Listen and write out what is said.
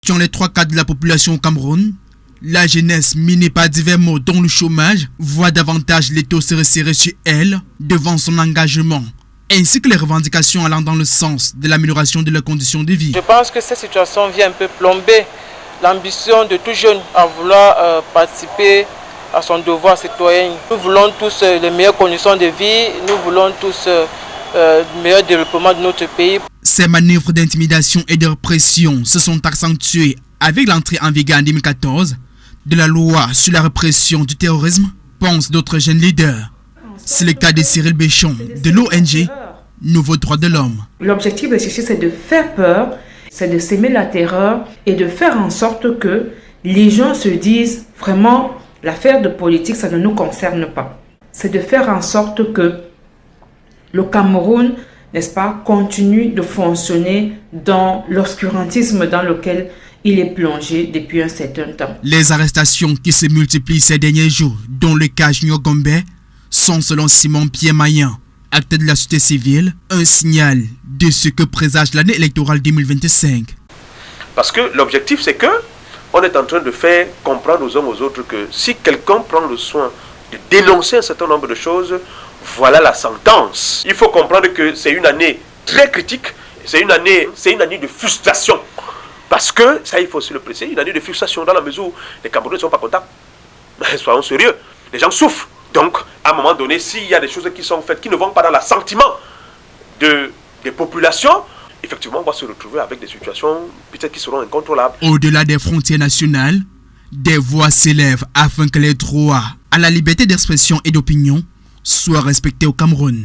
Dans les 3/4 de la population au Cameroun, la jeunesse minée par divers maux dont le chômage voit davantage les taux se resserrer sur elle devant son engagement, ainsi que les revendications allant dans le sens de l'amélioration de leurs conditions de vie. Je pense que cette situation vient un peu plomber l'ambition de tout jeune à vouloir participer à son devoir citoyen. Nous voulons tous les meilleures conditions de vie, nous voulons tous le meilleur développement de notre pays. Ces manœuvres d'intimidation et de répression se sont accentuées avec l'entrée en vigueur en 2014 de la loi sur la répression du terrorisme, pensent d'autres jeunes leaders. C'est le cas de Cyril Béchon de l'ONG Nouveau Droit de l'Homme. L'objectif de ceci, c'est de faire peur, c'est de s'aimer la terreur et de faire en sorte que les gens se disent vraiment l'affaire de politique, ça ne nous concerne pas. C'est de faire en sorte que le Cameroun, n'est-ce pas, continue de fonctionner dans l'obscurantisme dans lequel il est plongé depuis un certain temps. Les arrestations qui se multiplient ces derniers jours, dont le cas Junior Gombe, sont selon Simon Pierre Maillan, acteur de la société civile, un signal de ce que présage l'année électorale 2025. Parce que l'objectif, c'est que on est en train de faire comprendre aux uns aux autres que si quelqu'un prend le soin de dénoncer un certain nombre de choses, voilà la sentence. Il faut comprendre que c'est une année très critique, c'est une année de frustration. Parce que, ça il faut aussi le préciser, une année de frustration dans la mesure où les Camerounais ne sont pas contents. Soyons sérieux, les gens souffrent. Donc, à un moment donné, s'il y a des choses qui sont faites, qui ne vont pas dans l'assentiment des populations, effectivement, on va se retrouver avec des situations peut-être qui seront incontrôlables. Au-delà des frontières nationales, des voix s'élèvent afin que les droits à la liberté d'expression et d'opinion soient respectés au Cameroun.